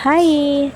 Hi!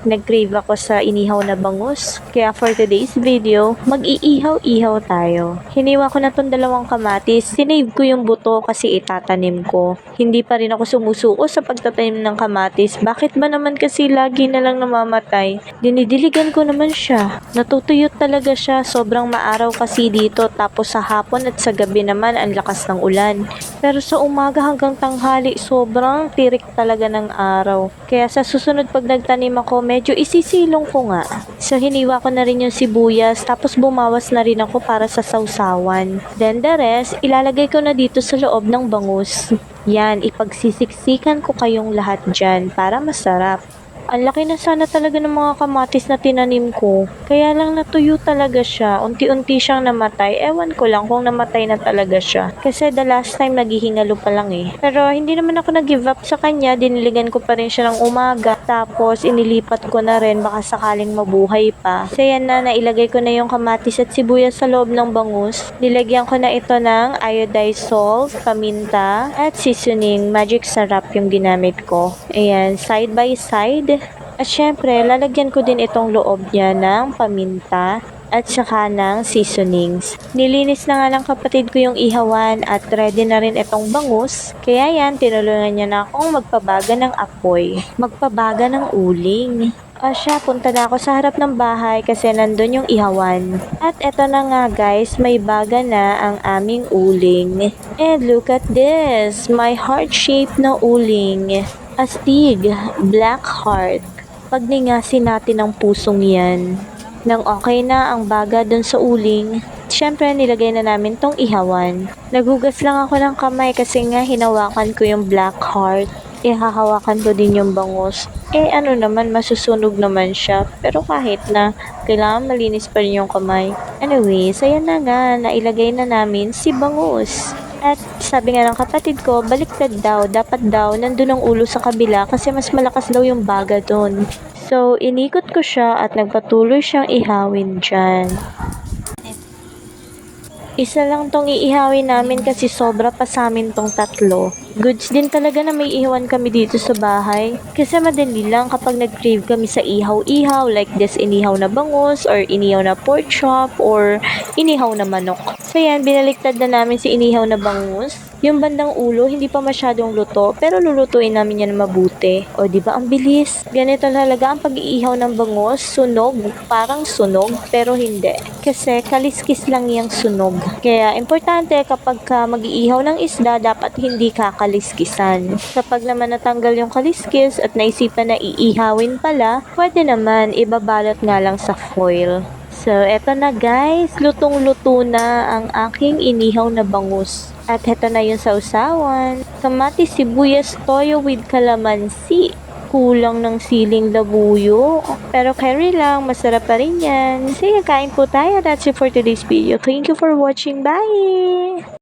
Nag-crave ako sa inihaw na bangus. Kaya for today's video, mag-iihaw-ihaw tayo. Hiniwa ko na tong dalawang kamatis. Sinave ko yung buto kasi itatanim ko. Hindi pa rin ako sumusuko sa pagtatanim ng kamatis. Bakit ba naman kasi lagi na lang namamatay? Dinidiligan ko naman siya. Natutuyot talaga siya. Sobrang maaraw kasi dito. Tapos sa hapon at sa gabi naman ang lakas ng ulan. Pero sa umaga hanggang tanghali, sobrang tirik talaga ng araw. Kaya sa susunod pag nagtanim ako, medyo isisilong ko nga. So hiniwa ko na rin yung sibuyas, tapos bumawas na rin ako para sa sausawan. Then the rest, ilalagay ko na dito sa loob ng bangus. Yan, ipagsisiksikan ko kayong lahat dyan para masarap. Ang laki na sana talaga ng mga kamatis na tinanim ko. Kaya lang natuyo talaga siya. Unti-unti siyang namatay. Ewan ko lang kung namatay na talaga siya. Kasi the last time naghihingalo pa lang eh. Pero hindi naman ako nag-give up sa kanya. Diniligan ko pa rin siya ng umaga. Tapos inilipat ko na rin baka sakaling mabuhay pa. So yan na, nailagay ko na yung kamatis at sibuyas sa loob ng bangus. Nilagyan ko na ito ng iodized salt, paminta, at seasoning. Magic sarap yung ginamit ko. Ayan, side by side. At syempre, lalagyan ko din itong loob niya ng paminta at saka ng seasonings. Nilinis na nga ng kapatid ko yung ihawan at ready na rin itong bangus. Kaya yan, tinulungan niya na akong magpabaga ng apoy. Magpabaga ng uling. Siya, punta na ako sa harap ng bahay kasi nandun yung ihawan. At eto na nga guys, may baga na ang aming uling. And look at this, my heart-shaped na uling. Astig, black heart. Pagningasin natin ang pusong yan. Nang okay na ang baga dun sa uling, syempre nilagay na namin tong ihawan. Naghugas lang ako ng kamay kasi nga hinawakan ko yung black heart. Hahawakan ko din yung bangus. Ano naman, masusunog naman siya. Pero kahit na, kailangan malinis pa rin yung kamay. Anyway, so yan na nga, nailagay na namin si bangus. At sabi nga ng kapatid ko, baliktad daw, dapat daw, nandun ang ulo sa kabila kasi mas malakas daw yung baga doon. So, inikot ko siya at nagpatuloy siyang ihawin dyan. Isa lang tong iihawin namin kasi sobra pa sa amin tong tatlo. Goods din talaga na may ihawan kami dito sa bahay. Kasi madali lang kapag nag-crave kami sa ihaw-ihaw like this inihaw na bangus or inihaw na pork chop or inihaw na manok. So yan, binaliktad na namin si inihaw na bangus. Yung bandang ulo, hindi pa masyadong luto, pero lulutuin namin yan mabuti. O, di ba ang bilis? Ganito talaga ang pag-iihaw ng bangus, sunog, parang sunog, pero hindi. Kasi kaliskis lang yung sunog. Kaya, importante kapag ka mag-iihaw ng isda, dapat hindi kakaliskisan. Kapag naman natanggal yung kaliskis at naisipan na iihawin pala, pwede naman ibabalot nga lang sa foil. So, eto na guys, lutong-luto na ang aking inihaw na bangus. At heto na yung sausawan. Kamatis, sibuyas, toyo with calamansi. Kulang ng siling labuyo. Pero carry lang, masarap pa rin yan. Sige, kain po tayo. That's it for today's video. Thank you for watching. Bye!